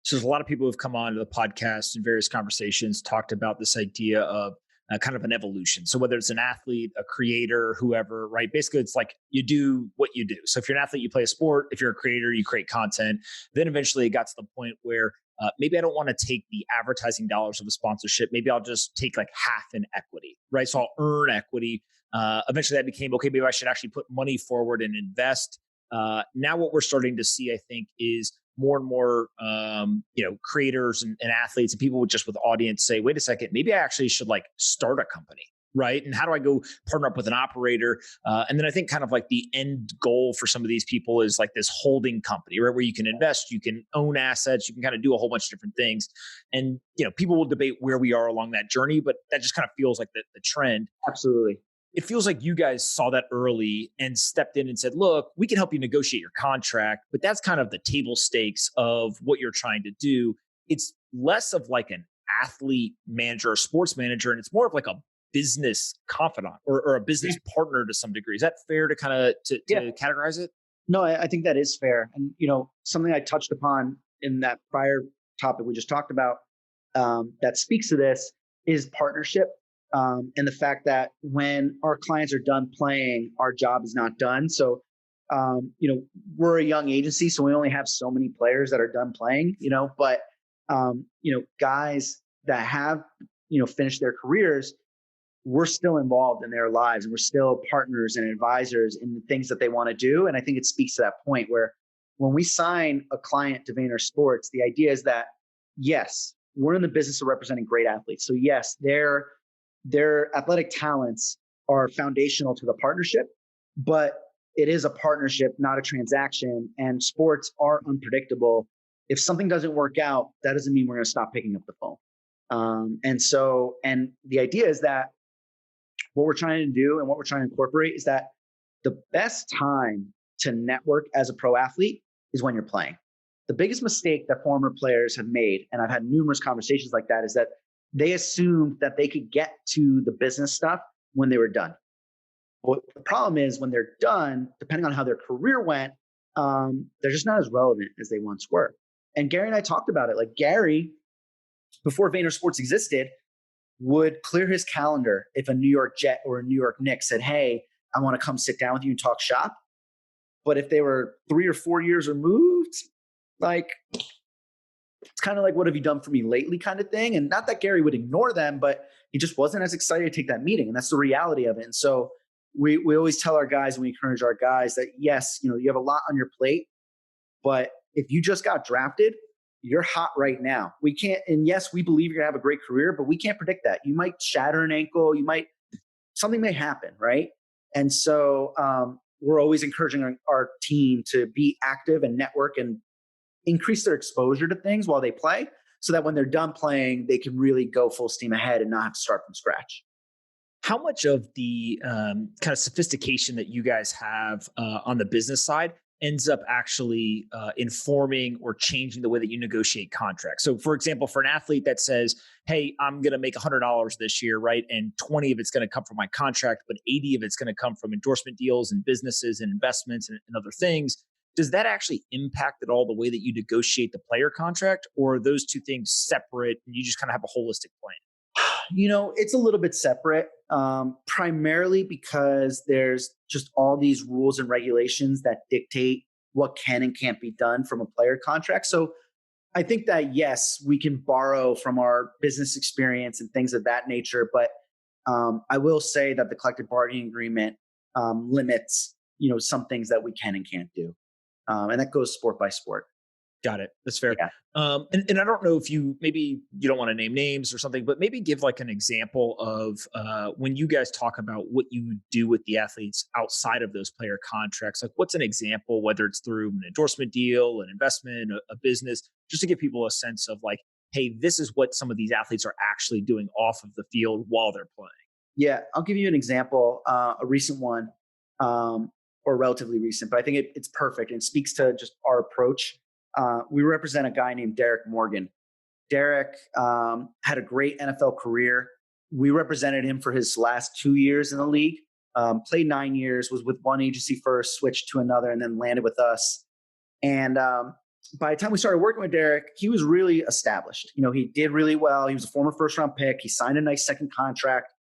So there's a lot of people who've come on to the podcast in various conversations, talked about this idea of kind of an evolution. So whether it's an athlete, a creator, whoever, right? Basically, it's like you do what you do. So if you're an athlete, you play a sport. If you're a creator, you create content. Then eventually it got to the point where maybe I don't want to take the advertising dollars of a sponsorship. Maybe I'll just take like half in equity, right? So I'll earn equity. Eventually that became, okay, maybe I should actually put money forward and invest. Now what we're starting to see, I think, is more and more, creators and athletes and people with audience say, wait a second, maybe I actually should like start a company, right? And how do I go partner up with an operator? And then I think kind of like the end goal for some of these people is like this holding company, right? Where you can invest, you can own assets, you can kind of do a whole bunch of different things. And, people will debate where we are along that journey, but that just kind of feels like the trend. Absolutely. It feels like you guys saw that early and stepped in and said, look, we can help you negotiate your contract, but that's kind of the table stakes of what you're trying to do. It's less of like an athlete manager or sports manager, and it's more of like a business confidant or a business partner to some degree. Is that fair to kind of to categorize it? No, I think that is fair. And, something I touched upon in that prior topic we just talked about that speaks to this is partnership. And the fact that when our clients are done playing, our job is not done. So, we're a young agency, so we only have so many players that are done playing, but, guys that have, finished their careers, we're still involved in their lives and we're still partners and advisors in the things that they want to do. And I think it speaks to that point where when we sign a client to VaynerSports, the idea is that, yes, we're in the business of representing great athletes. So yes, their athletic talents are foundational to the partnership, but it is a partnership, not a transaction. And sports are unpredictable. If something doesn't work out, that doesn't mean we're going to stop picking up the phone. And the idea is that what we're trying to do and what we're trying to incorporate is that the best time to network as a pro athlete is when you're playing. The biggest mistake that former players have made, and I've had numerous conversations like that, is that they assumed that they could get to the business stuff when they were done. But the problem is when they're done, depending on how their career went, they're just not as relevant as they once were. And Gary and I talked about it. Like Gary, before VaynerSports existed, would clear his calendar if a New York Jet or a New York Knicks said, hey, I want to come sit down with you and talk shop. But if they were 3 or 4 years removed, like, it's kind of like, what have you done for me lately kind of thing. And not that Gary would ignore them, but he just wasn't as excited to take that meeting. And that's the reality of it. And so we always tell our guys and we encourage our guys that, yes, you have a lot on your plate, but if you just got drafted, you're hot right now. We can't, and yes, we believe you're gonna have a great career, but we can't predict that. You might shatter an ankle, something may happen, right? And so we're always encouraging our team to be active and network and increase their exposure to things while they play so that when they're done playing, they can really go full steam ahead and not have to start from scratch. How much of the kind of sophistication that you guys have on the business side ends up actually informing or changing the way that you negotiate contracts? So for example, for an athlete that says, hey, I'm going to make $100 this year, right? And 20 of it's going to come from my contract, but 80 of it's going to come from endorsement deals and businesses and investments and other things. Does that actually impact at all the way that you negotiate the player contract, or are those two things separate and you just kind of have a holistic plan? It's a little bit separate, primarily because there's just all these rules and regulations that dictate what can and can't be done from a player contract. So I think that, yes, we can borrow from our business experience and things of that nature. But I will say that the collective bargaining agreement limits, some things that we can and can't do. And that goes sport by sport. Got it. That's fair. Yeah. And I don't know if maybe you don't want to name names or something, but maybe give like an example of when you guys talk about what you do with the athletes outside of those player contracts. Like what's an example, whether it's through an endorsement deal, an investment, a business, just to give people a sense of like, hey, this is what some of these athletes are actually doing off of the field while they're playing. Yeah, I'll give you an example, a recent one, or relatively recent, but I think it's perfect and speaks to just our approach. We represent a guy named Derek Morgan. Derek had a great NFL career. We represented him for his last 2 years in the league, played 9 years, was with one agency first, switched to another, and then landed with us. And by the time we started working with Derek, he was really established. You know, he did really well. He was a former first round pick. He signed a nice second contract.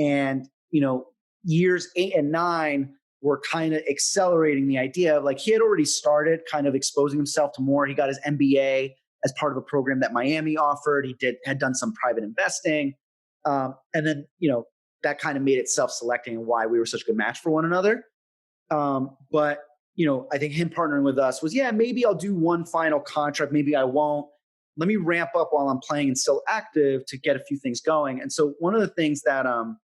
And, you know, years 8 and 9 were kind of accelerating the idea of like he had already started kind of exposing himself to more. He got his MBA as part of a program that Miami offered. He had done some private investing. And then, you know, that kind of made it self-selecting and why we were such a good match for one another. But, you know, I think him partnering with us was, yeah, maybe I'll do one final contract. Maybe I won't. Let me ramp up while I'm playing and still active to get a few things going. And so one of the things that I'm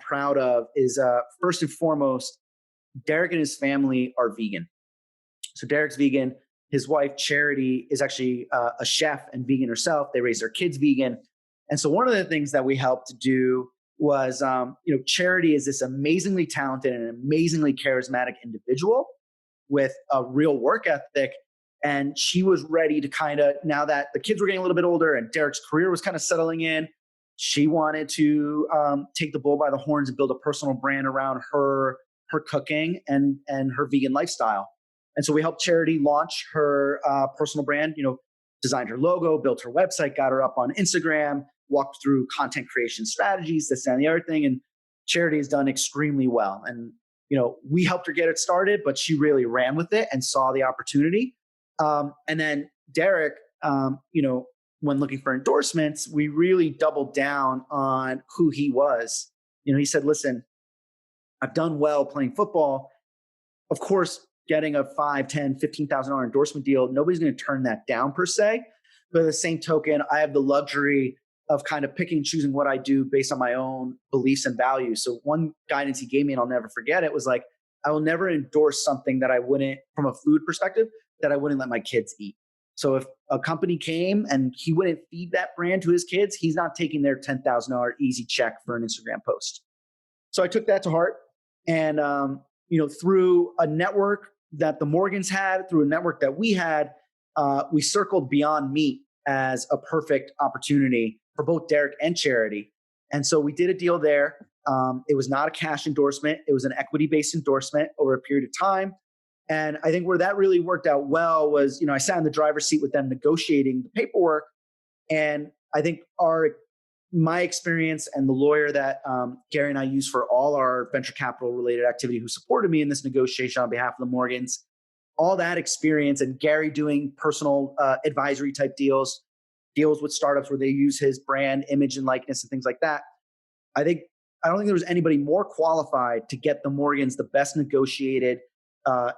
proud of is first and foremost, Derek and his family are vegan. So Derek's vegan. His wife, Charity, is actually a chef and vegan herself. They raise their kids vegan. And so one of the things that we helped to do was, you know, Charity is this amazingly talented and amazingly charismatic individual with a real work ethic. And she was ready to kind of, now that the kids were getting a little bit older and Derek's career was kind of settling in, she wanted to take the bull by the horns and build a personal brand around her cooking and her vegan lifestyle. And so we helped Charity launch her personal brand, you know, designed her logo, built her website, got her up on Instagram, walked through content creation strategies, this and the other thing. And Charity has done extremely well. And, you know, we helped her get it started, but she really ran with it and saw the opportunity. And then Derek, you know, when looking for endorsements, we really doubled down on who he was. You know, he said, listen, I've done well playing football. Of course, getting a $5, $10, $15,000 endorsement deal, nobody's going to turn that down per se. But at the same token, I have the luxury of kind of picking and choosing what I do based on my own beliefs and values. So one guidance he gave me, and I'll never forget it, was like, I will never endorse something that I wouldn't, from a food perspective, that I wouldn't let my kids eat. So if a company came and he wouldn't feed that brand to his kids, he's not taking their $10,000 easy check for an Instagram post. So I took that to heart. And, you know, through a network that the Morgans had, through a network that we had, we circled Beyond Meat as a perfect opportunity for both Derek and Charity. And so we did a deal there. It was not a cash endorsement. It was an equity-based endorsement over a period of time. And I think where that really worked out well was, you know, I sat in the driver's seat with them negotiating the paperwork. And I think my experience and the lawyer that Gary and I use for all our venture capital related activity who supported me in this negotiation on behalf of the Morgans, all that experience and Gary doing personal advisory type deals with startups where they use his brand, image, and likeness and things like that. I don't think there was anybody more qualified to get the Morgans the best negotiated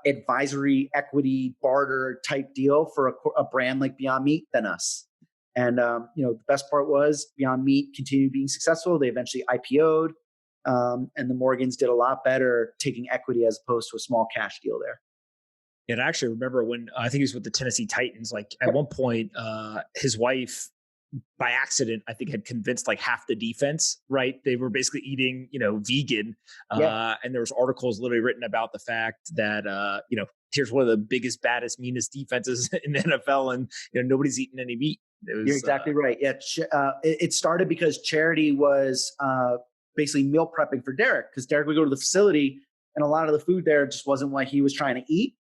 advisory, equity, barter type deal for a brand like Beyond Meat than us. And, you know, the best part was Beyond Meat continued being successful. They eventually IPO'd, and the Morgans did a lot better taking equity as opposed to a small cash deal there. And I actually remember when I think he was with the Tennessee Titans, like at one point, his wife by accident, I think had convinced like half the defense, right? They were basically eating, you know, vegan. And there was articles literally written about the fact that, you know, here's one of the biggest, baddest, meanest defenses in the NFL. And, you know, nobody's eating any meat. You're exactly right. Yeah. It started because Charity was basically meal prepping for Derek, because Derek would go to the facility and a lot of the food there just wasn't what he was trying to eat.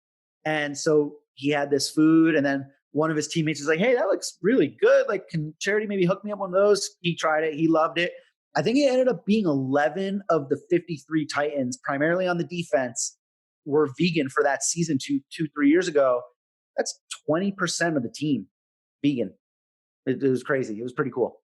And so he had this food, and then one of his teammates was like, hey, that looks really good. Like, can Charity maybe hook me up one of those? He tried it. He loved it. I think it ended up being 11 of the 53 Titans, primarily on the defense, were vegan for that season 3 years ago. That's 20% of the team vegan. It was crazy. It was pretty cool.